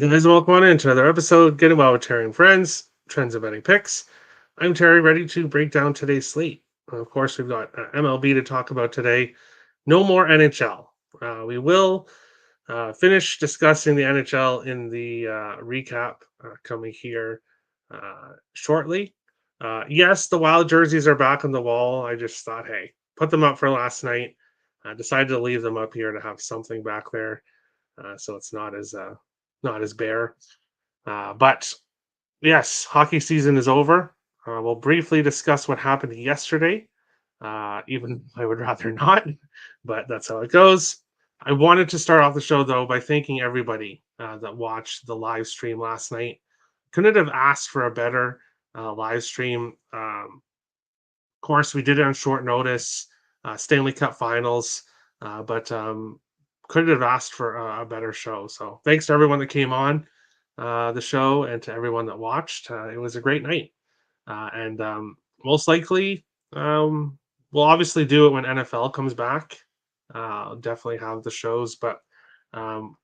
You guys, welcome on into another episode. Getting well with Terry and friends, trends of betting picks. I'm Terry, ready to break down today's slate. Of course, we've got MLB to talk about today. No more NHL. We will finish discussing the NHL in the recap coming here shortly. Yes, the Wild jerseys are back on the wall. I just thought, hey, put them up for last night. I decided to leave them up here to have something back there, so it's not as bare. But yes, hockey season is over. We'll briefly discuss what happened yesterday, even I would rather not, but that's how it goes. I wanted to start off the show, though, by thanking everybody that watched the live stream last night. Couldn't have asked for a better live stream. Of course, we did it on short notice, Stanley Cup finals, but couldn't have asked for a better show. So thanks to everyone that came on the show and to everyone that watched. It was a great night. And most likely, we'll obviously do it when NFL comes back. Definitely have the shows, but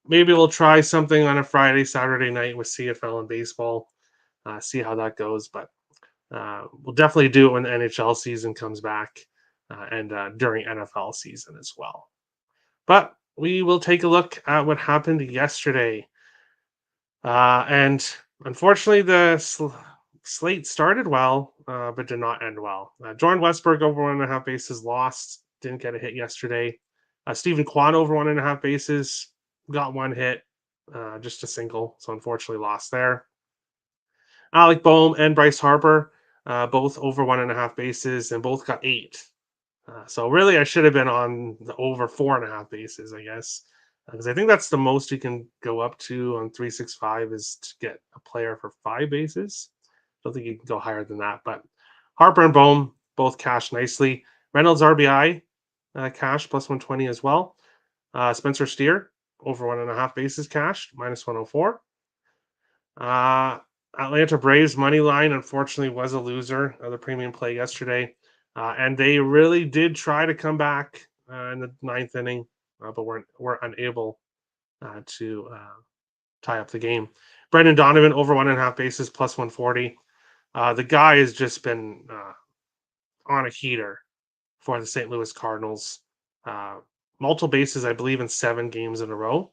maybe we'll try something on a Friday, Saturday night with CFL and baseball, see how that goes. But we'll definitely do it when the NHL season comes back and during NFL season as well. But we will take a look at what happened yesterday. And unfortunately, the slate started well, but did not end well. Jordan Westberg over 1.5 bases lost, didn't get a hit yesterday. Stephen Kwan over 1.5 bases, got one hit, just a single, so unfortunately lost there. Alec Boehm and Bryce Harper, both over 1.5 bases, and both got 8. So really, I should have been on the over 4.5 bases, I guess, because I think that's the most you can go up to on 365 is to get a player for 5 bases. I don't think you can go higher than that. But Harper and Boehm both cashed nicely. Reynolds RBI cash plus 120 as well. Spencer Steer over 1.5 bases cashed minus 104. Atlanta Braves money line unfortunately was a loser of the premium play yesterday. And they really did try to come back in the ninth inning, but were unable to tie up the game. Brendan Donovan over 1.5 bases plus 140. The guy has just been on a heater for the St. Louis Cardinals. Multiple bases, I believe, in 7 games in a row.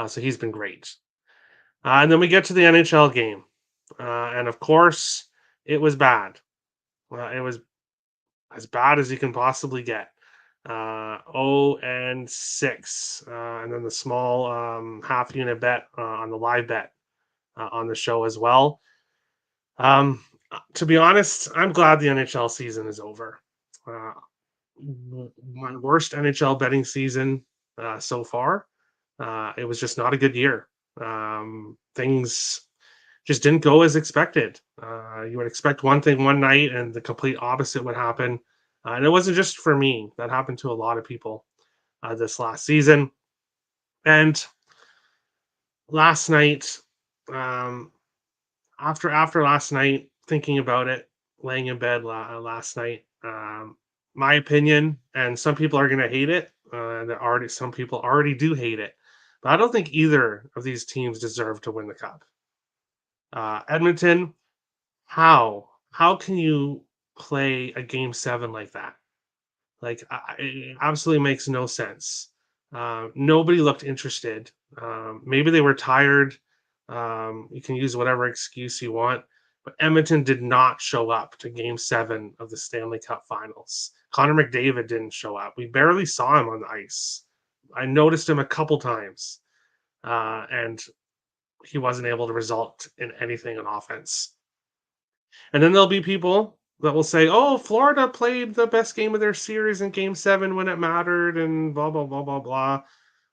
So he's been great. And then we get to the NHL game. And of course, it was bad. It was as bad as you can possibly get. 0-6. And then the small half unit bet on the live bet on the show as well. To be honest, I'm glad the NHL season is over. My worst NHL betting season so far. It was just not a good year. Things just didn't go as expected. You would expect one thing one night, and the complete opposite would happen. And it wasn't just for me; that happened to a lot of people this last season. And last night, um, after last night, thinking about it, laying in bed last night, my opinion, and some people are going to hate it. Some people already do hate it, but I don't think either of these teams deserve to win the cup. Edmonton, how can you play a game 7 like that? Like, it absolutely makes no sense. Nobody looked interested. Maybe they were tired. You can use whatever excuse you want, but Edmonton did not show up to Game 7 of the Stanley Cup Finals. Connor McDavid didn't show up. We barely saw him on the ice. I noticed him a couple times, and he wasn't able to result in anything in offense. And then there'll be people that will say, "Oh, Florida played the best game of their series in Game 7 when it mattered," and blah, blah, blah, blah, blah.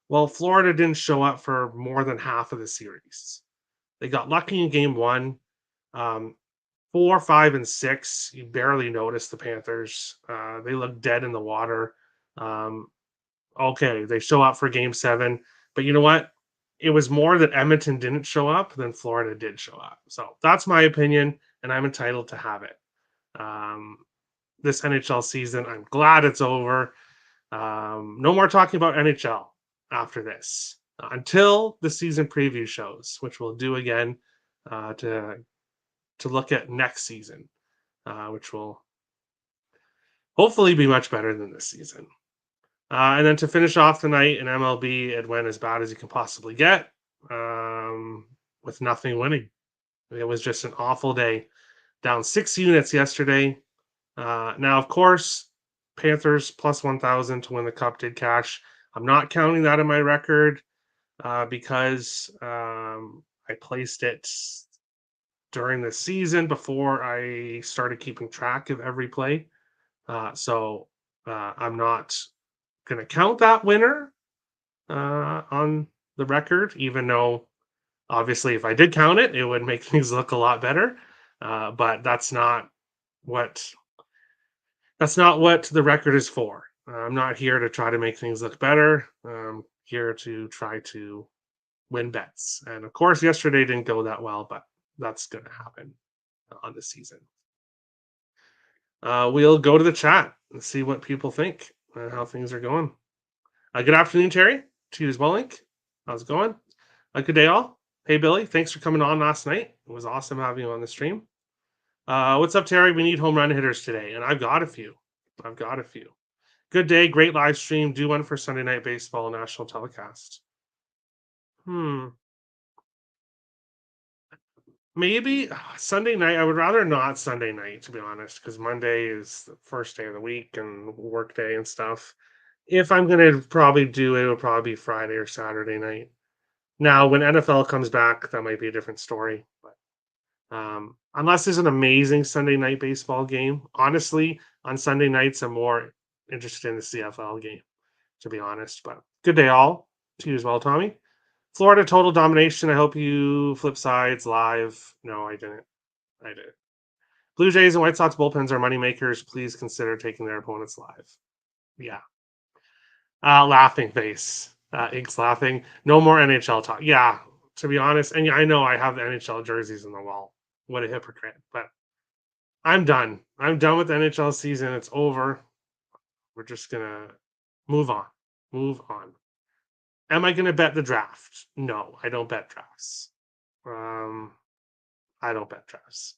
Well, Florida didn't show up for more than half of the series. They got lucky in Game 1. 4, 5, and 6, you barely noticed the Panthers. They look dead in the water. Um, okay, they show up for Game 7. But you know what? It was more that Edmonton didn't show up than Florida did show up. So that's my opinion, and I'm entitled to have it. Um, this NHL season, I'm glad it's over. No more talking about NHL after this. until the season preview shows, which we'll do again to look at next season, which will hopefully be much better than this season. And then to finish off the night in MLB, it went as bad as you can possibly get, with nothing winning. It was just an awful day. Down 6 units yesterday. Now, of course, Panthers plus 1,000 to win the cup did cash. I'm not counting that in my record because I placed it during the season before I started keeping track of every play. So I'm not going to count that winner on the record, even though obviously if I did count it, it would make things look a lot better. But what that's not what the record is for. I'm not here to try to make things look better. I'm here to try to win bets. And of course, yesterday didn't go that well, but that's going to happen on the season. We'll go to the chat and see what people think and how things are going. Good afternoon, Terry. To you as well, Link. How's it going? Good day, all. Hey, Billy. Thanks for coming on last night. It was awesome having you on the stream. What's up, Terry? We need home run hitters today, and I've got a few. Good day. Great live stream. Do one for Sunday Night Baseball national telecast. Maybe Sunday night. I would rather not Sunday night, to be honest, because Monday is the first day of the week and work day and stuff. If I'm going to probably do it, it'll probably be Friday or Saturday night. Now, when NFL comes back, that might be a different story. But unless there's an amazing Sunday night baseball game, honestly, on Sunday nights, I'm more interested in the CFL game, to be honest. But good day, all. To you as well, Tommy. Florida total domination. I hope you flip sides live. No, I didn't. Blue Jays and White Sox bullpens are moneymakers. Please consider taking their opponents live. Yeah. Laughing face. Ink's laughing. No more NHL talk. Yeah, to be honest. And yeah, I know I have the NHL jerseys on the wall. What a hypocrite. But I'm done. I'm done with the NHL season. It's over. We're just going to move on. Am I going to bet the draft? No, I don't bet drafts. I don't bet drafts.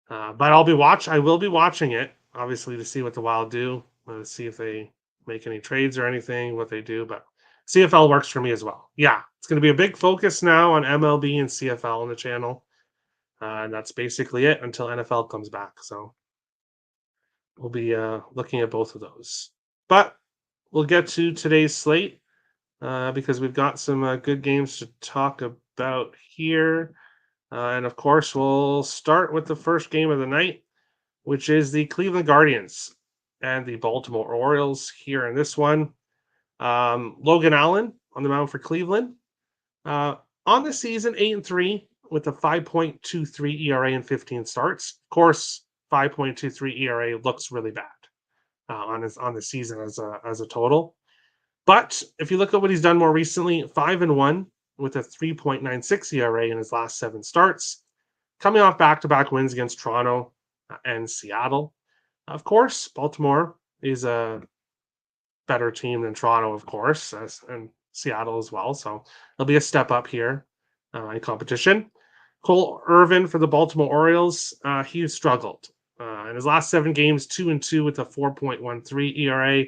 But I will be watching it, obviously, to see what the Wild do, to see if they make any trades or anything, what they do. But CFL works for me as well. Yeah, it's going to be a big focus now on MLB and CFL on the channel. And that's basically it until NFL comes back. So we'll be looking at both of those. But we'll get to today's slate because we've got some good games to talk about here. And of course, we'll start with the first game of the night, which is the Cleveland Guardians and the Baltimore Orioles here in this one. Logan Allen on the mound for Cleveland. On the season, 8-3 with a 5.23 ERA in 15 starts. Of course, 5.23 ERA looks really bad on the season as a total. But if you look at what he's done more recently, 5-1 with a 3.96 ERA in his last 7 starts, coming off back-to-back wins against Toronto and Seattle. Of course, Baltimore is a better team than Toronto, of course, and Seattle as well. So it'll be a step up here in competition. Cole Irvin for the Baltimore Orioles, he struggled. In his last 7 games, 2-2 with a 4.13 ERA.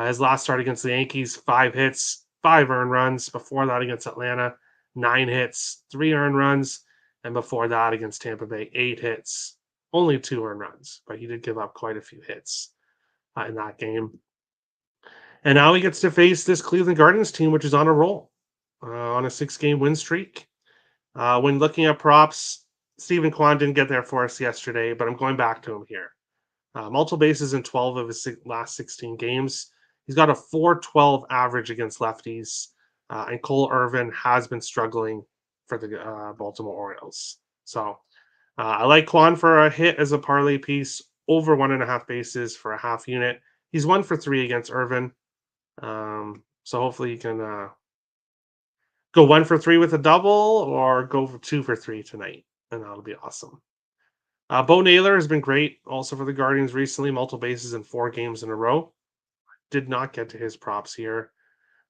His last start against the Yankees, 5 hits, 5 earned runs. Before that against Atlanta, 9 hits, 3 earned runs. And before that against Tampa Bay, 8 hits, only 2 earned runs. But he did give up quite a few hits in that game. And now he gets to face this Cleveland Guardians team, which is on a roll, on a 6-game win streak. When looking at props, Stephen Kwan didn't get there for us yesterday, but I'm going back to him here. Multiple bases in 12 of his last 16 games. He's got a 4.12 average against lefties, and Cole Irvin has been struggling for the Baltimore Orioles. So I like Kwan for a hit as a parlay piece, over 1.5 bases for a half unit. He's 1 for 3 against Irvin. So hopefully you can go 1 for 3 with a double or go for 2 for 3 tonight, and that'll be awesome. Bo Naylor has been great also for the Guardians recently, multiple bases in 4 games in a row. Did not get to his props here.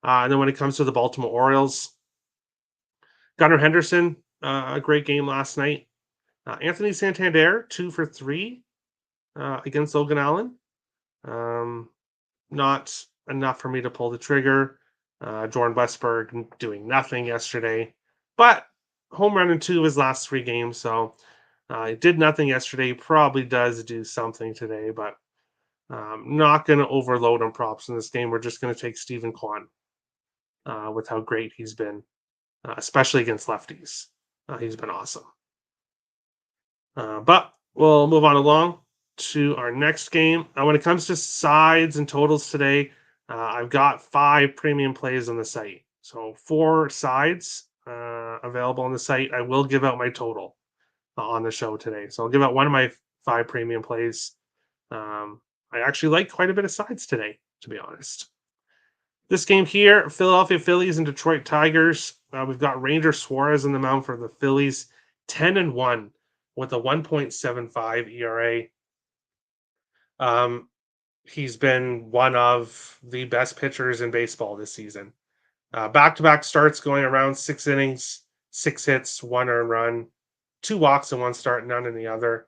And then when it comes to the Baltimore Orioles, Gunnar Henderson, a great game last night. Anthony Santander, 2 for 3 against Logan Allen. Um, Not enough for me to pull the trigger. Jordan Westberg doing nothing yesterday, but home run in 2 of his last 3 games. So he did nothing yesterday. Probably does do something today, but not going to overload on props in this game. We're just going to take Stephen Kwan with how great he's been, especially against lefties. He's been awesome. But we'll move on along to our next game. When it comes to sides and totals today, I've got 5 premium plays on the site. So 4 sides available on the site. I will give out my total on the show today. So I'll give out one of my 5 premium plays. I actually like quite a bit of sides today, to be honest. This game here, Philadelphia Phillies and Detroit Tigers. We've got Ranger Suarez on the mound for the Phillies, 10-1 with a 1.75 ERA. He's been one of the best pitchers in baseball this season. Back-to-back starts going around 6 innings, 6 hits, 1 earned run, 2 walks in one start, none in the other.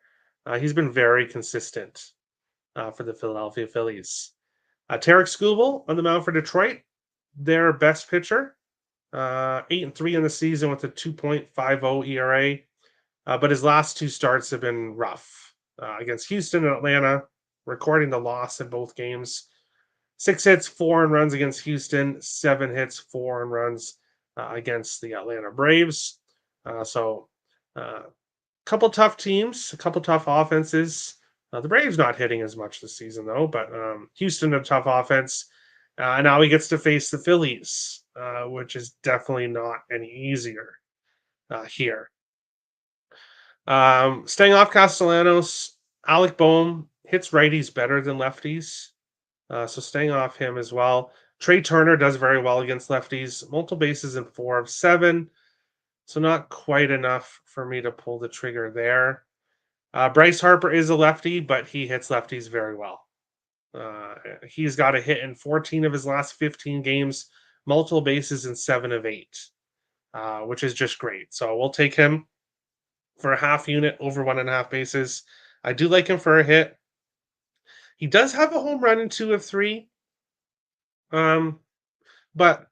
He's been very consistent for the Philadelphia Phillies. Tarek Skubal on the mound for Detroit, their best pitcher, 8-3 in the season with a 2.50 ERA. But his last 2 starts have been rough against Houston and Atlanta, recording the loss in both games. 6 hits, 4 runs against Houston, 7 hits, 4 runs against the Atlanta Braves. So, couple tough teams, a couple tough offenses. The Braves not hitting as much this season though, but Houston a tough offense. And now he gets to face the Phillies, which is definitely not any easier here. Staying off Castellanos, Alec Boehm hits righties better than lefties. So staying off him as well. Trey Turner does very well against lefties. Multiple bases in 4 of 7. So not quite enough for me to pull the trigger there. Bryce Harper is a lefty, but he hits lefties very well. He's got a hit in 14 of his last 15 games, multiple bases in 7 of 8, which is just great. So we'll take him for a half unit over 1.5 bases. I do like him for a hit. He does have a home run in 2 of 3. But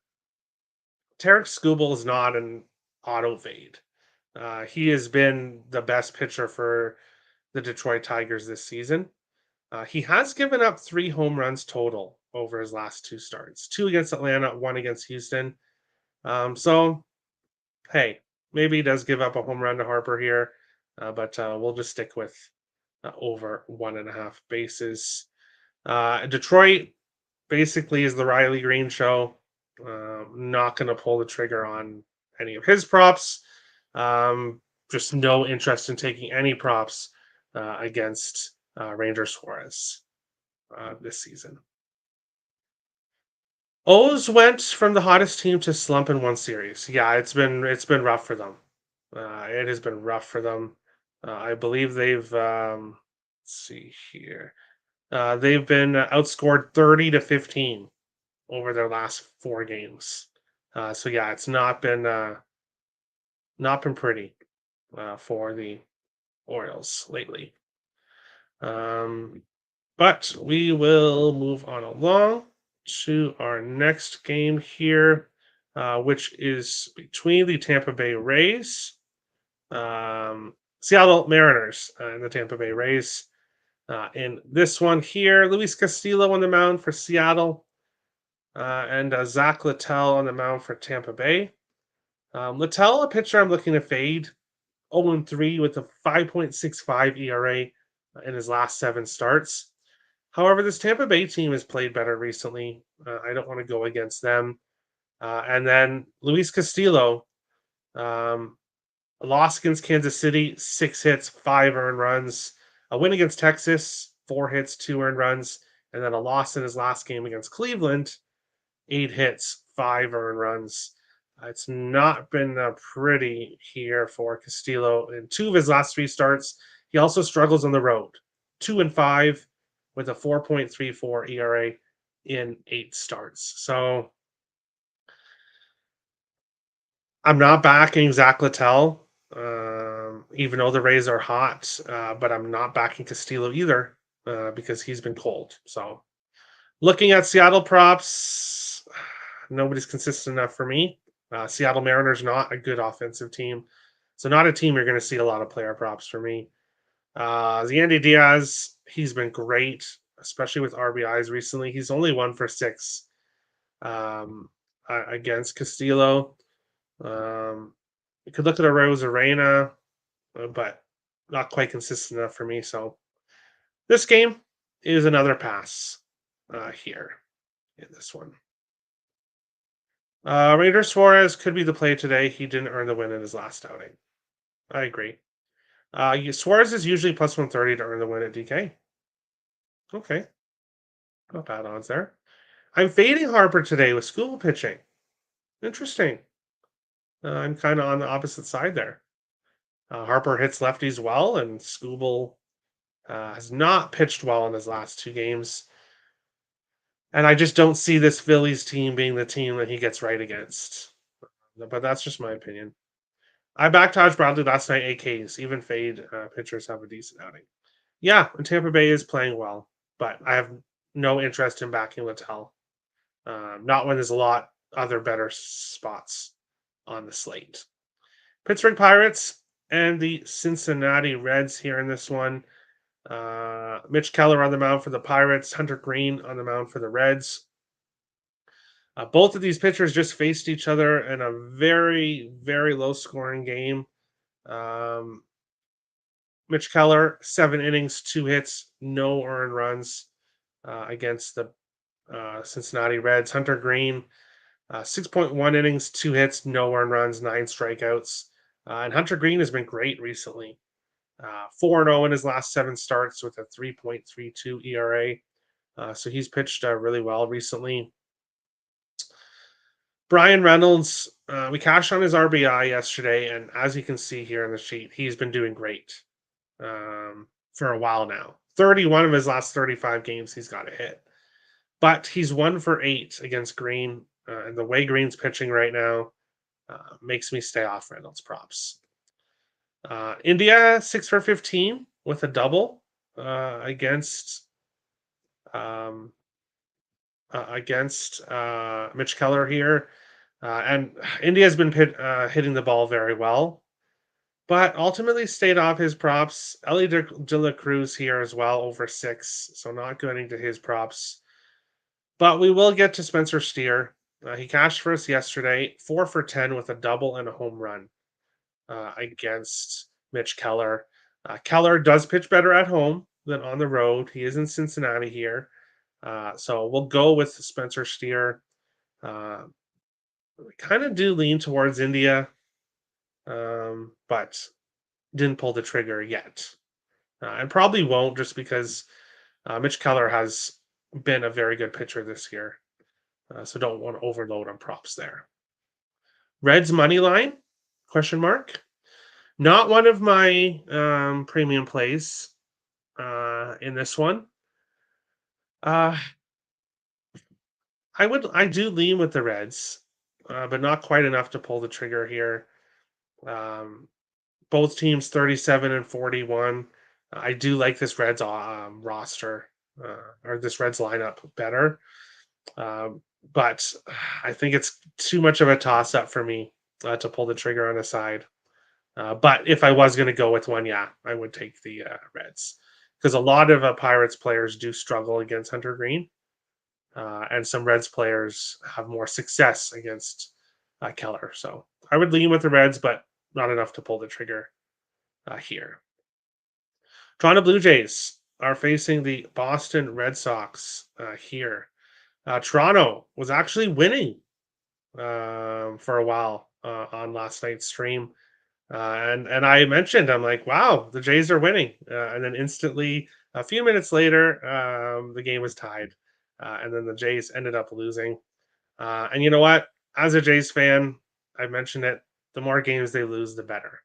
Tarek Skubal is not an auto fade. He has been the best pitcher for the Detroit Tigers this season. He has given up 3 home runs total over his last 2 starts, 2 against Atlanta, 1 against Houston. So, hey, maybe he does give up a home run to Harper here, but we'll just stick with over 1.5 bases. Detroit basically is the Riley Green show. Not going to pull the trigger on any of his props. Just no interest in taking any props against Ranger Suarez this season. O's went from the hottest team to slump in one series. Yeah, it's been rough for them. It has been rough for them. I believe they've let's see here. They've been outscored 30-15 over their last 4 games. So yeah, it's not been pretty for the Orioles lately. But we will move on along to our next game here, which is between the Tampa Bay Rays, Seattle Mariners, and the Tampa Bay Rays. In this one here, Luis Castillo on the mound for Seattle, and Zach Littell on the mound for Tampa Bay. Littell, a pitcher I'm looking to fade, 0-3 with a 5.65 ERA in his last 7 starts. However, this Tampa Bay team has played better recently. I don't want to go against them. And then Luis Castillo, a loss against Kansas City, 6 hits, 5 earned runs. A win against Texas, 4 hits, 2 earned runs. And then a loss in his last game against Cleveland, 8 hits, 5 earned runs. It's not been pretty here for Castillo in 2 of his last 3 starts. He also struggles on the road, 2-5 with a 4.34 ERA in 8 starts. So I'm not backing Zach Littell, even though the Rays are hot, but I'm not backing Castillo either because he's been cold. So looking at Seattle props, nobody's consistent enough for me. Seattle Mariners not a good offensive team, so not a team you're going to see a lot of player props for me. Yandy Diaz, he's been great, especially with RBIs recently. He's only 1 for 6 um, against Castillo. You could look at a Rose Arena, but not quite consistent enough for me. So this game is another pass here in this one. Raider Suarez could be the play today. He didn't earn the win in his last outing. I agree. Suarez is usually plus 130 to earn the win at DK. Okay, not bad odds there. I'm fading Harper today with school pitching. Interesting. I'm kind of on the opposite side there. Harper hits lefties well, and Scooble has not pitched well in his last 2 games. And I just don't see this Phillies team being the team that he gets right against. But that's just my opinion. I backed Taj Bradley last night, AKs. Even fade pitchers have a decent outing. Yeah, and Tampa Bay is playing well, but I have no interest in backing Littell. Not when there's a lot other better spots on the slate. Pittsburgh Pirates and the Cincinnati Reds here in this one. Mitch Keller on the mound for the Pirates, Hunter Green on the mound for the Reds. Both of these pitchers just faced each other in a very, very low scoring game. Um, Mitch Keller, 7 innings, 2 hits, no earned runs against the Cincinnati Reds. Hunter Green, 6.1 innings, 2 hits, no earned runs, 9 strikeouts. And Hunter Green has been great recently. 4-0 in his last 7 starts with a 3.32 ERA. So he's pitched really well recently. Brian Reynolds, we cashed on his RBI yesterday, and as you can see here in the sheet, he's been doing great for a while now. 31 of his last 35 games, he's got a hit. But he's 1 for 8 against Green, and the way Green's pitching right now makes me stay off Reynolds props. India 6 for 15 with a double against Mitch Keller here, and India's been hitting the ball very well, but ultimately stayed off his props. Ellie De La Cruz here as well over 6, so not going to his props. But we will get to Spencer Steer. He cashed for us yesterday, 4 for 10 with a double and a home run against Mitch Keller. Keller does pitch better at home than on the road. He is in Cincinnati here. So we'll go with Spencer Steer. Kind of do lean towards India, but didn't pull the trigger yet. And probably won't just because Mitch Keller has been a very good pitcher this year. So don't want to overload on props there. Reds money line? Question mark. Not one of my premium plays in this one. I do lean with the Reds, but not quite enough to pull the trigger here. Both teams 37 and 41. I do like this Reds roster or this Reds lineup better. But I think it's too much of a toss up for me to pull the trigger on a side. But if I was going to go with one, yeah, I would take the Reds because a lot of Pirates players do struggle against Hunter Green, and some Reds players have more success against Keller. So I would lean with the Reds, but not enough to pull the trigger here. Toronto Blue Jays are facing the Boston Red Sox here. Toronto was actually winning for a while on last night's stream. And I mentioned, I'm like, wow, the Jays are winning. And then instantly, a few minutes later, the game was tied. And then the Jays ended up losing. And you know what? As a Jays fan, I mentioned it, the more games they lose, the better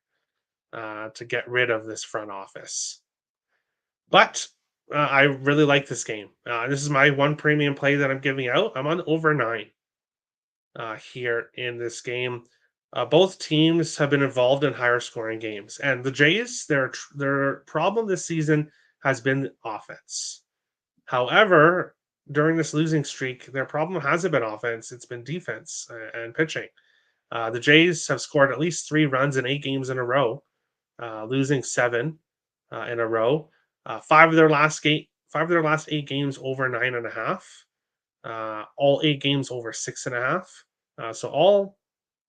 to get rid of this front office. But I really like this game. This is my one premium play that I'm giving out. I'm on over 9 here in this game. Both teams have been involved in higher scoring games, and the Jays, their problem this season has been offense. However, during this losing streak, their problem hasn't been offense; it's been defense and pitching. The Jays have scored at least 3 runs in 8 games in a row, losing seven in a row. Five of their last 8 games over 9.5. All 8 games over 6.5. So all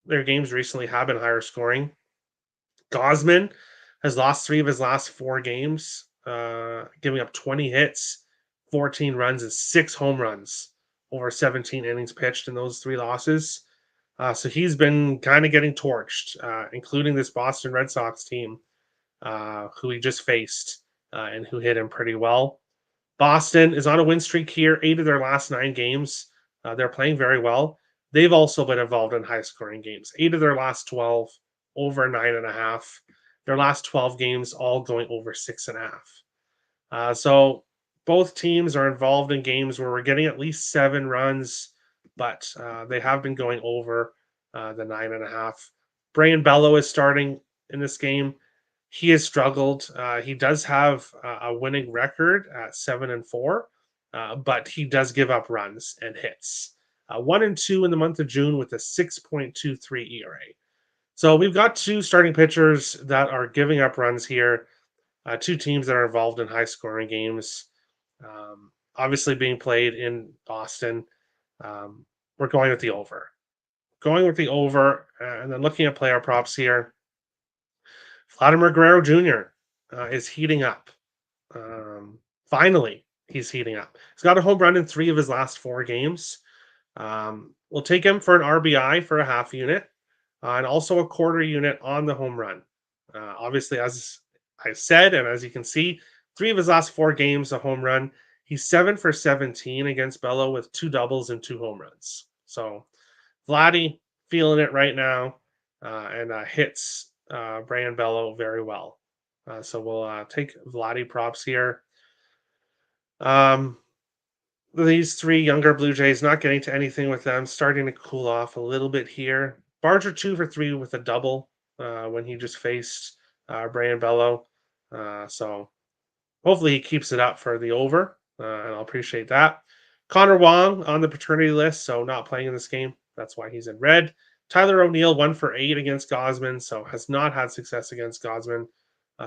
their games recently have been higher scoring. Gosman has lost 3 of his last 4 games, giving up 20 hits, 14 runs, and 6 home runs over 17 innings pitched in those 3 losses. So he's been kind of getting torched, including this Boston Red Sox team, who he just faced and who hit him pretty well. Boston is on a win streak here, 8 of their last 9 games. They're playing very well. They've also been involved in high scoring games. 8 of their last 12 over 9.5. Their last 12 games all going over 6.5. So both teams are involved in games where we're getting at least 7 runs, but they have been going over the 9.5. Brian Bello is starting in this game. He has struggled. He does have a winning record at 7-4, but he does give up runs and hits. 1-2 in the month of June with a 6.23 ERA. So we've got two starting pitchers that are giving up runs here. Two teams that are involved in high scoring games, obviously being played in Boston. We're going with the over. Going with the over, and then looking at player props here. Vladimir Guerrero Jr. Is heating up. Finally, he's heating up. He's got a home run in 3 of his last 4 games. We'll take him for an RBI for a half unit, and also a quarter unit on the home run. Obviously, as I said, and as you can see, 3 of his last 4 games, a home run. He's 7 for 17 against Bello with 2 doubles and 2 home runs. So Vladdy feeling it right now, and hits Brian Bello very well. So we'll take Vladdy props here. These 3 younger Blue Jays, not getting to anything with them, starting to cool off a little bit here. Barger 2 for 3 with a double when he just faced Brian Bello. So hopefully he keeps it up for the over, and I'll appreciate that. Connor Wong on the paternity list, so not playing in this game. That's why he's in red. Tyler O'Neill 1 for 8 against Gosman, so has not had success against Gosman,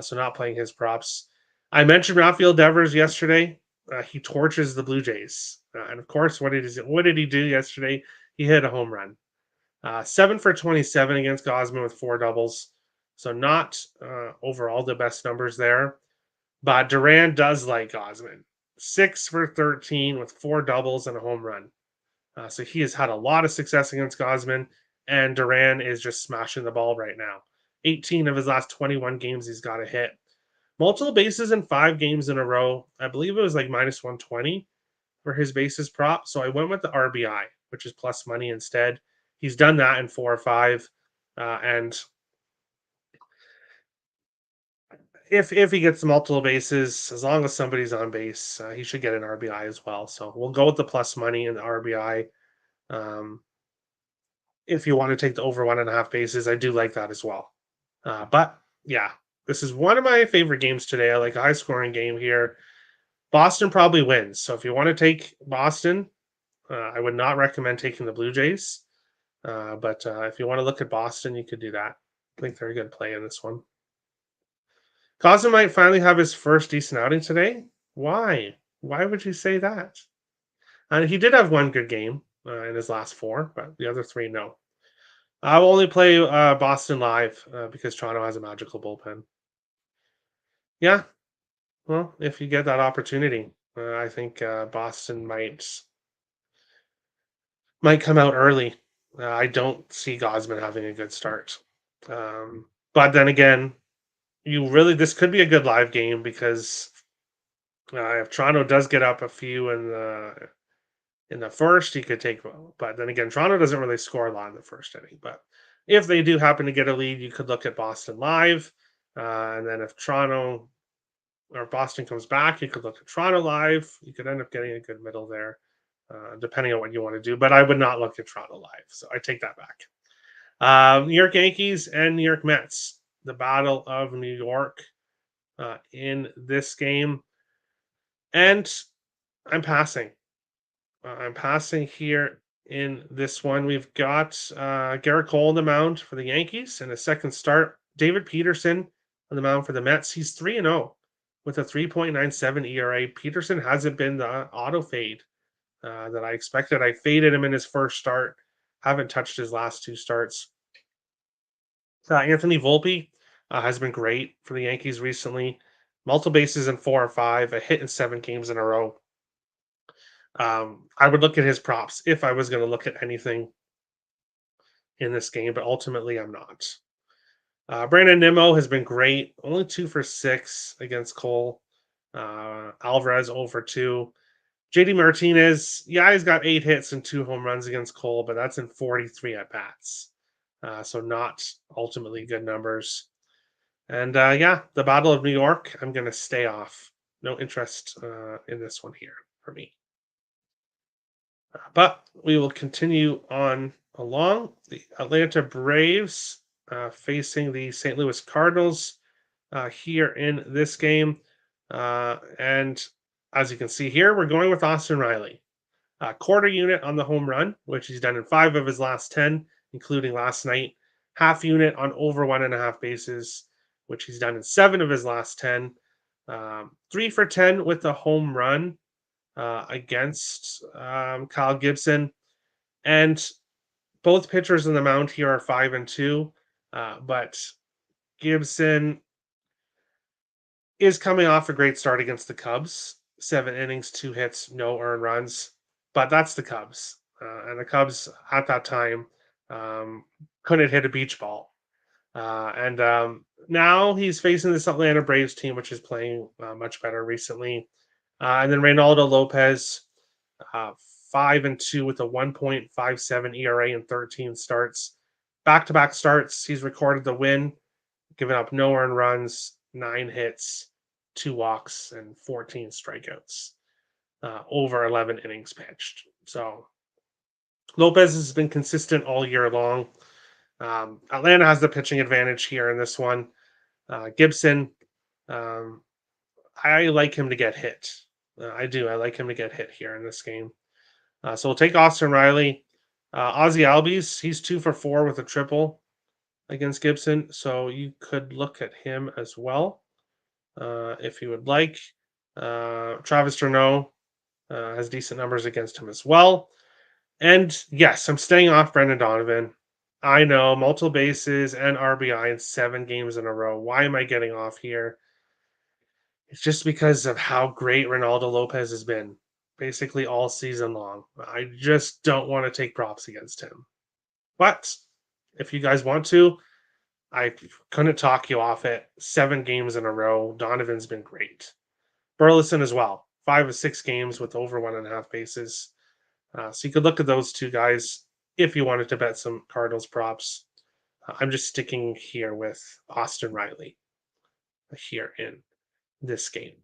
so not playing his props. I mentioned Rafael Devers yesterday. He torches the Blue Jays, and of course, what did he do yesterday? He hit a home run. 7 for 27 against Gosman with 4 doubles, so not overall the best numbers there. But Duran does like Gosman. 6 for 13 with 4 doubles and a home run. So he has had a lot of success against Gosman, and Duran is just smashing the ball right now. 18 of his last 21 games, he's got a hit. Multiple bases in 5 games in a row. I believe it was like minus 120 for his bases prop. So I went with the RBI, which is plus money instead. He's done that in 4 or 5. And if he gets multiple bases, as long as somebody's on base, he should get an RBI as well. So we'll go with the plus money and the RBI. If you want to take the over 1.5 bases, I do like that as well. But yeah, this is one of my favorite games today. I like a high scoring game here. Boston probably wins. So if you want to take Boston, I would not recommend taking the Blue Jays. But if you want to look at Boston, you could do that. I think they're a good play in this one. Cosmo might finally have his first decent outing today. Why? Why would you say that? He did have one good game in his last 4, but the other 3, no. I will only play Boston live because Toronto has a magical bullpen. Yeah, well, if you get that opportunity, I think Boston might come out early. I don't see Gosman having a good start. But then again, this could be a good live game because if Toronto does get up a few in the first, he could take. But then again, Toronto doesn't really score a lot in the first inning. But if they do happen to get a lead, you could look at Boston live, and then if Toronto or Boston comes back, you could look at Toronto live. You could end up getting a good middle there, depending on what you want to do. But I would not look at Toronto live, so I take that back. New York Yankees and New York Mets, the Battle of New York in this game. And I'm passing. I'm passing here in this one. We've got Garrett Cole on the mound for the Yankees in a second start. David Peterson on the mound for the Mets. He's 3-0 with a 3.97 ERA. Peterson hasn't been the auto fade that I expected. I faded him in his first start. Haven't touched his last two starts. Anthony Volpe has been great for the Yankees recently. Multiple bases in 4 or 5, a hit in 7 games in a row. I would look at his props if I was going to look at anything in this game, but ultimately I'm not. Brandon Nimmo has been great, only 2 for 6 against Cole. Alvarez 0 for 2. JD Martinez, yeah, he's got 8 hits and 2 home runs against Cole, but that's in 43 at bats. So not ultimately good numbers. And yeah, the Battle of New York, I'm going to stay off. No interest in this one here for me. But we will continue on along. The Atlanta Braves facing the St. Louis Cardinals here in this game. And as you can see here, we're going with Austin Riley. Quarter unit on the home run, which he's done in 5 of his last 10, including last night. Half unit on over 1.5 bases, which he's done in 7 of his last 10. 3 for 10 with the home run against Kyle Gibson. And both pitchers on the mound here are 5-2. But Gibson is coming off a great start against the Cubs. 7 innings, 2 hits, no earned runs. But that's the Cubs. And the Cubs at that time couldn't hit a beach ball. And now he's facing this Atlanta Braves team, which is playing much better recently. And then Reynaldo Lopez, uh, 5-2 with a 1.57 ERA in 13 starts. Back to back starts, he's recorded the win, giving up no earned runs, 9 hits, 2 walks, and 14 strikeouts over 11 innings pitched. So Lopez has been consistent all year long. Atlanta has the pitching advantage here in this one. Gibson, um, I like him to get hit. I do. I like him to get hit here in this game. So we'll take Austin Riley. Ozzy Albies, he's 2 for 4 with a triple against Gibson. So you could look at him as well if you would like. Travis D'Arnaud has decent numbers against him as well. And yes, I'm staying off Brendan Donovan. I know, multiple bases and RBI in 7 games in a row. Why am I getting off here? It's just because of how great Ronaldo Lopez has been basically all season long. I just don't want to take props against him. But if you guys want to, I couldn't talk you off it. 7 games in a row. Donovan's been great. Burleson as well. 5 of 6 games with over 1.5 bases. So you could look at those two guys if you wanted to bet some Cardinals props. I'm just sticking here with Austin Riley here in this game.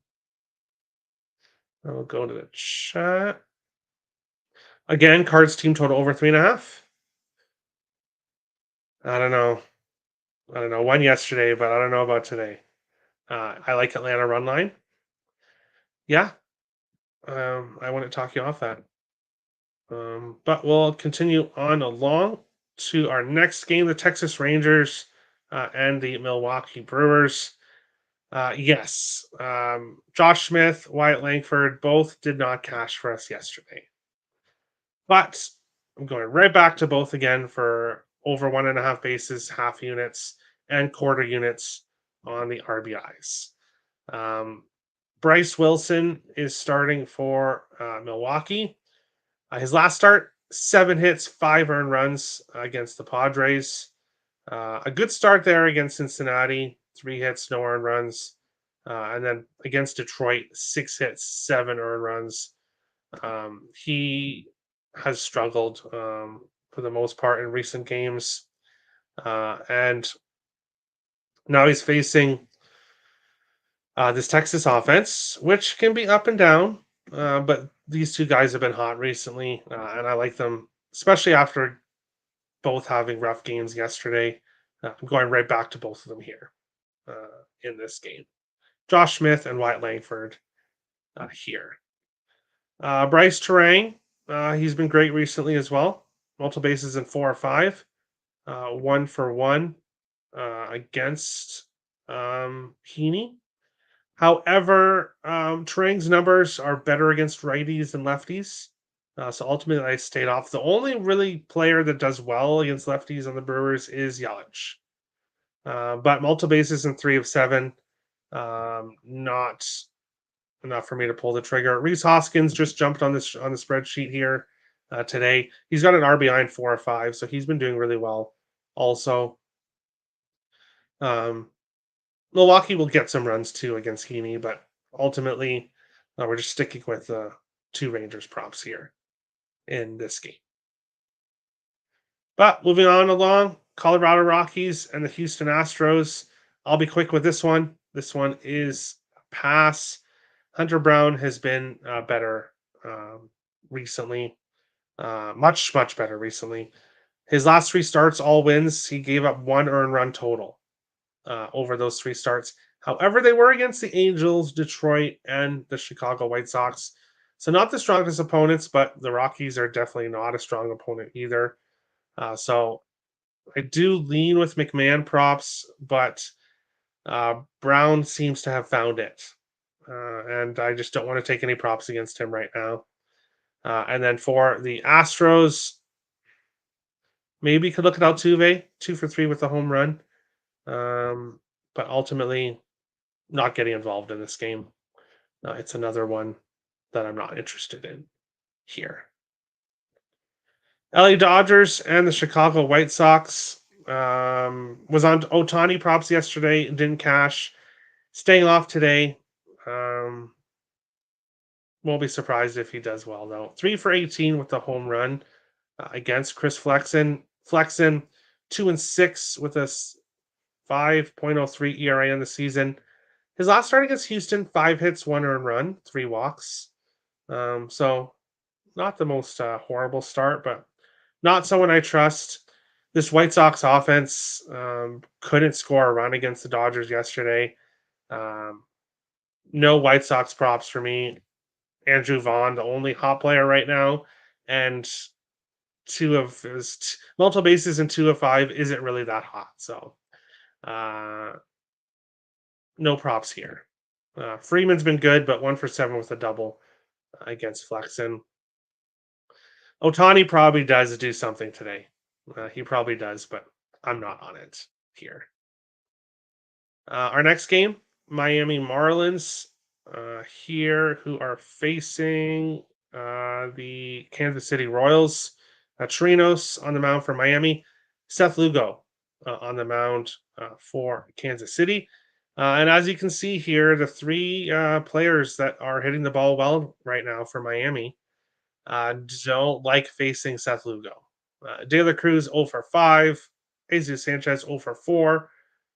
I'll go to the chat. Again, Cards team total over 3.5. I don't know. I don't know. Won yesterday, but I don't know about today. I like Atlanta run line. Yeah. I wouldn't talk you off that. But we'll continue on along to our next game, the Texas Rangers and the Milwaukee Brewers. Yes, Josh Smith, Wyatt Langford both did not cash for us yesterday. But I'm going right back to both again for over 1.5 bases, half units, and quarter units on the RBIs. Bryce Wilson is starting for Milwaukee. His last start, 7 hits, 5 earned runs against the Padres. A good start there against Cincinnati, 3 hits, no earned runs. And then against Detroit, 6 hits, 7 earned runs. He has struggled for the most part in recent games. And now he's facing this Texas offense, which can be up and down. But these two guys have been hot recently, and I like them, especially after both having rough games yesterday. I'm going right back to both of them here in this game. Josh Smith and Wyatt Langford here. Bryce Terang, he's been great recently as well. Multiple bases in 4 or 5, 1 for 1 against Heaney. However, Terang's numbers are better against righties than lefties. So ultimately, I stayed off. The only really player that does well against lefties on the Brewers is Yelich. But multiple bases in 3 of 7, not enough for me to pull the trigger. Reese Hoskins just jumped on the spreadsheet here today. He's got an RBI in 4 or 5, so he's been doing really well. Also, um, Milwaukee will get some runs too against Heaney, but ultimately, we're just sticking with the 2 Rangers props here in this game. But moving on along, Colorado Rockies and the Houston Astros. I'll be quick with this one. This one is pass. Hunter Brown has been better recently, much better recently. His last 3 starts, all wins. He gave up 1 earned run total over those 3 starts. However, they were against the Angels, Detroit, and the Chicago White Sox. So not the strongest opponents, but the Rockies are definitely not a strong opponent either. So I do lean with McMahon props, but Brown seems to have found it. And I just don't want to take any props against him right now. And then for the Astros, maybe could look at Altuve, 2 for 3 with a home run. But ultimately, not getting involved in this game. It's another one that I'm not interested in here. LA Dodgers and the Chicago White Sox was on Otani props yesterday, didn't cash. Staying off today. Won't be surprised if he does well though. 3 for 18 with the home run against Chris Flexen. Flexen 2-6 with a 5.03 ERA in the season. His last start against Houston, 5 hits, 1 earned run, 3 walks. So not the most horrible start, but not someone I trust. This White Sox offense couldn't score a run against the Dodgers yesterday. No White Sox props for me. Andrew Vaughn, the only hot player right now, and 2 of his multiple bases in 2 of 5 isn't really that hot. So no props here. Freeman's been good, but 1 for 7 with a double against Flexen. Otani probably does do something today. He probably does, but I'm not on it here. Our next game, Miami Marlins here, who are facing the Kansas City Royals. Trinos on the mound for Miami. Seth Lugo on the mound for Kansas City. And as you can see here, the 3 players that are hitting the ball well right now for Miami don't like facing Seth Lugo. De La Cruz 0 for 5. Jesus Sanchez 0 for 4.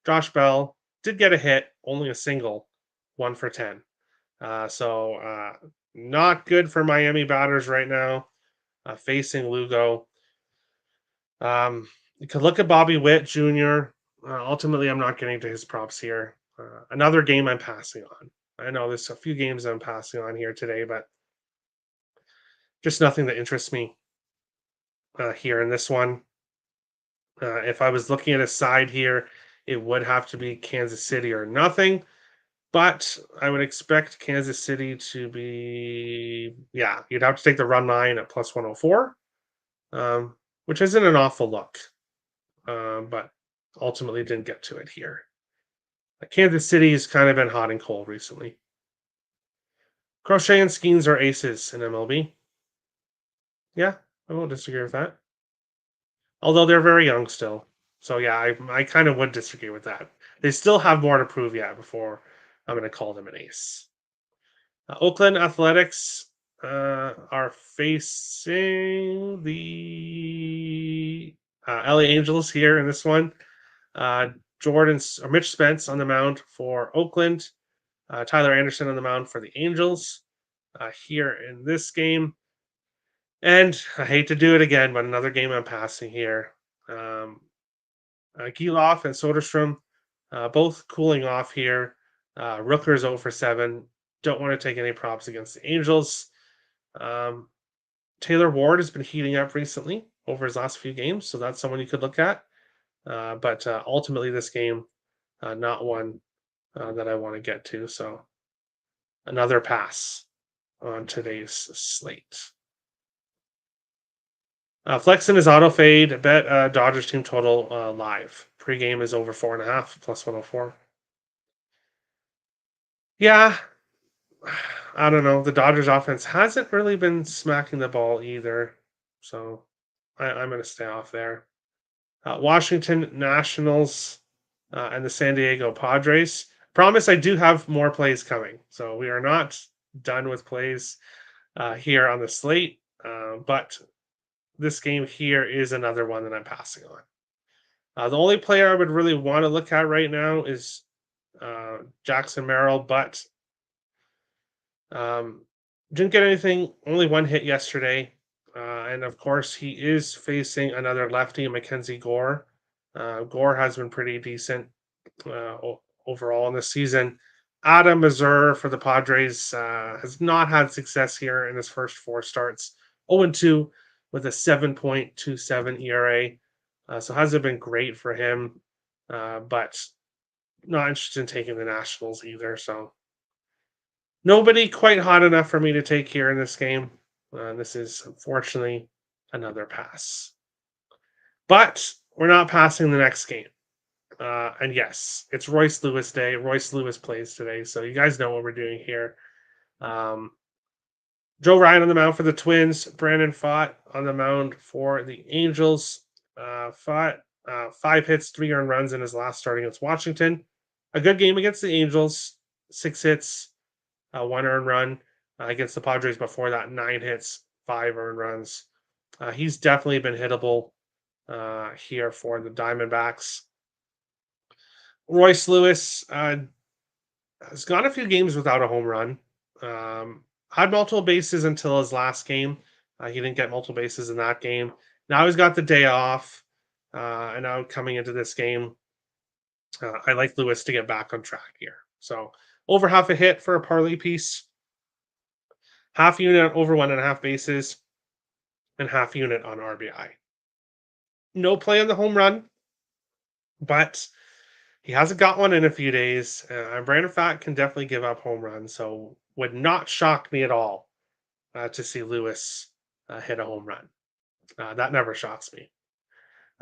Josh Bell did get a hit, only a single, 1 for 10. So not good for Miami batters right now facing Lugo. You could look at Bobby Witt Jr. Ultimately, I'm not getting to his props here. Another game I'm passing on. I know there's a few games I'm passing on here today, but just nothing that interests me here in this one. If I was looking at a side here, it would have to be Kansas City or nothing. But I would expect Kansas City to be, you'd have to take the run line at plus 104, which isn't an awful look. But ultimately didn't get to it here. Kansas City has kind of been hot and cold recently. Crochet and Skeens are aces in MLB. Yeah, I won't disagree with that. Although they're very young still. So yeah, I kind of would disagree with that. They still have more to prove yet before I'm going to call them an ace. Oakland Athletics are facing the LA Angels here in this one. Mitch Spence on the mound for Oakland. Tyler Anderson on the mound for the Angels here in this game. And I hate to do it again, but another game I'm passing here. Um, Giloff and Soderstrom, both cooling off here. Rooker's 0 for 7. Don't want to take any props against the Angels. Um, Taylor Ward has been heating up recently over his last few games, so that's someone you could look at. But ultimately, this game, not one that I want to get to. So another pass on today's slate. Flexing is auto fade. Bet Dodgers team total live. Pre-game is over 4.5 plus 104. Yeah, I don't know. The Dodgers offense hasn't really been smacking the ball either, so I'm going to stay off there. Washington Nationals and the San Diego Padres. Promise I do have more plays coming, so we are not done with plays here on the slate. But this game here is another one that I'm passing on. The only player I would really want to look at right now is Jackson Merrill, but um, didn't get anything. Only one hit yesterday, and of course he is facing another lefty, Mackenzie Gore. Gore has been pretty decent overall in this season. Adam Mazur for the Padres has not had success here in his first four starts. 0-2 with a 7.27 ERA. So hasn't been great for him, but not interested in taking the Nationals either. So nobody quite hot enough for me to take here in this game. This is unfortunately another pass. But we're not passing the next game. And yes, it's Royce Lewis Day. Royce Lewis plays today, so you guys know what we're doing here. Um, Joe Ryan on the mound for the Twins. Brandon Pfaadt on the mound for the Angels. Pfaadt, 5 hits, 3 earned runs in his last start against Washington. A good game against the Angels. 6 hits, 1 earned run against the Padres before that. 9 hits, 5 earned runs. He's definitely been hittable here for the Diamondbacks. Royce Lewis has gone a few games without a home run. Had multiple bases until his last game. He didn't get multiple bases in that game. Now he's got the day off. And now coming into this game, I like Lewis to get back on track here. So over half a hit for a parlay piece, half unit over 1.5 bases, and half unit on RBI. No play on the home run, but he hasn't got one in a few days. Brandon Pfaadt can definitely give up home runs, so would not shock me at all to see Lewis hit a home run. That never shocks me.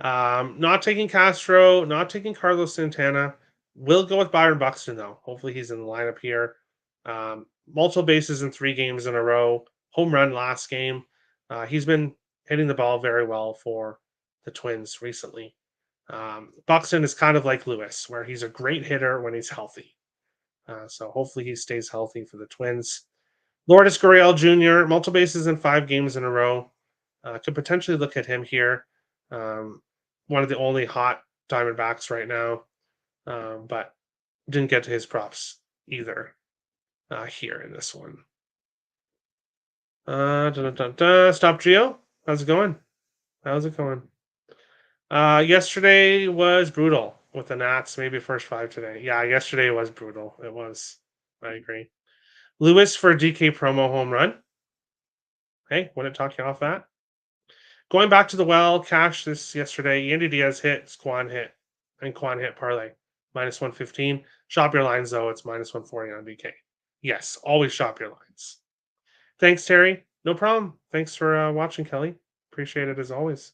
Not taking Castro, not taking Carlos Santana. Will go with Byron Buxton, though. Hopefully he's in the lineup here. Multiple bases in 3 games in a row. Home run last game. He's been hitting the ball very well for the Twins recently. Buxton is kind of like Lewis, where he's a great hitter when he's healthy. So hopefully he stays healthy for the Twins. Lourdes Gurriel Jr., multiple bases in 5 games in a row. Could potentially look at him here. One of the only hot Diamondbacks right now, but didn't get to his props either here in this one. Stop Geo. How's it going? How's it going? Yesterday was brutal with the Nats. Maybe first 5 today. Yeah, yesterday was brutal. It was. I agree. Lewis for DK promo home run. Hey, wouldn't talk you off that. Going back to the well, cash this yesterday. Andy Diaz hit, Squan hit, and Quan hit parlay. Minus 115. Shop your lines, though. It's minus 140 on DK. Yes, always shop your lines. Thanks, Terry. No problem. Thanks for watching, Kelly. Appreciate it as always.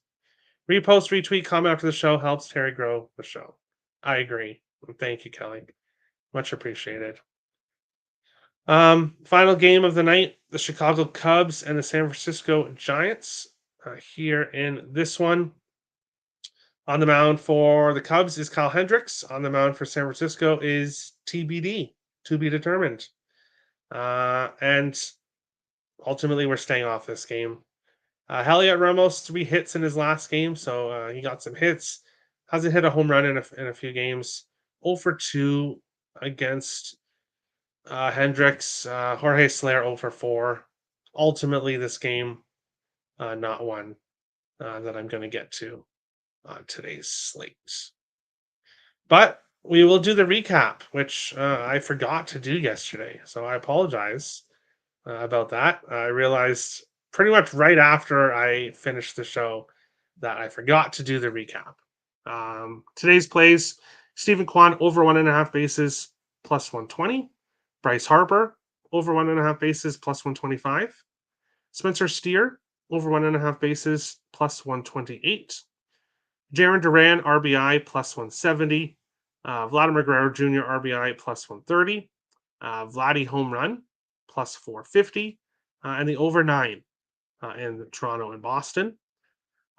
Repost, retweet, comment after the show helps Terry grow the show. I agree. Thank you, Kelly. Much appreciated. Final game of the night, the Chicago Cubs and the San Francisco Giants. Here in this one, on the mound for the Cubs is Kyle Hendricks. On the mound for San Francisco is TBD, to be determined. And ultimately, we're staying off this game. Heliot Ramos, 3 hits in his last game, so he got some hits. Hasn't hit a home run in a few games. 0 for 2 against Hendricks. Jorge Soler 0 for 4. Ultimately, this game, not one that I'm going to get to. on today's slate. But we will do the recap, which I forgot to do yesterday. So I apologize about that. I realized pretty much right after I finished the show that I forgot to do the recap. Today's plays: Stephen Kwan over 1.5 bases plus 120. Bryce Harper over 1.5 bases plus 125. Spencer Steer over 1.5 bases plus 128. Jaron Duran RBI plus 170. Vladimir Guerrero Jr. RBI plus 130. Vladdy home run plus 450. And the over 9 in Toronto and Boston.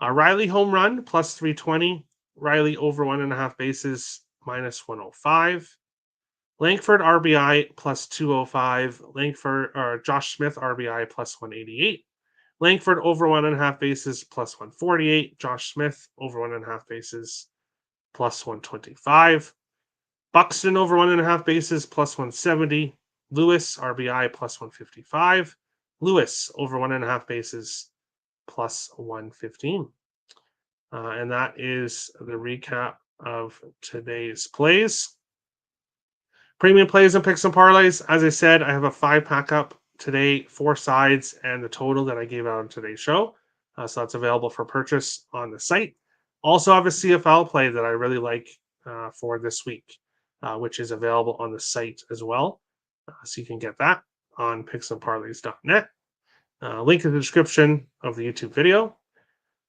Riley home run plus 320. Riley over 1.5 bases minus 105. Langford RBI plus 205. Langford or Josh Smith RBI plus 188. Langford over 1.5 bases plus 148. Josh Smith over 1.5 bases plus 125. Buxton over 1.5 bases plus 170. Lewis RBI plus 155. Lewis over 1.5 bases plus 115. And that is the recap of today's plays. Premium plays and picks and parlays. As I said, I have a 5-pack up today, 4 sides, and the total that I gave out on today's show. So that's available for purchase on the site. Also have a CFL play that I really like for this week, which is available on the site as well. So you can get that on picksandparlays.net. Link in the description of the YouTube video.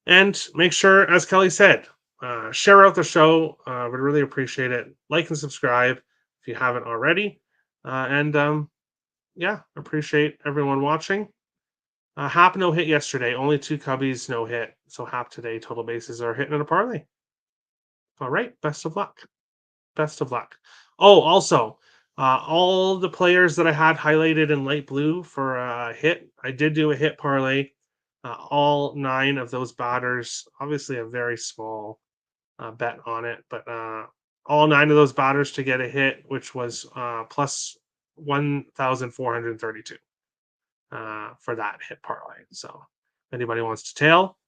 And make sure, as Kelly said, share out the show. Would really appreciate it. Like and subscribe if you haven't already. Yeah, appreciate everyone watching. Hap no hit yesterday. Only 2 Cubbies no hit. So Hap today, total bases are hitting in a parlay. All right. Best of luck. Best of luck. Oh, also, all the players that I had highlighted in light blue for a hit, I did do a hit parlay. All 9 of those batters, obviously a very small bet on it, but all 9 of those batters to get a hit, which was plus 1,432 for that hit parlay. So if anybody wants to tail,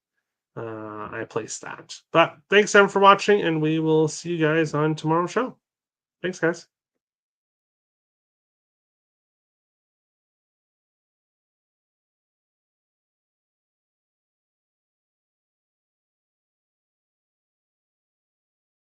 I placed that. But thanks everyone for watching, and we will see you guys on tomorrow's show. Thanks, guys.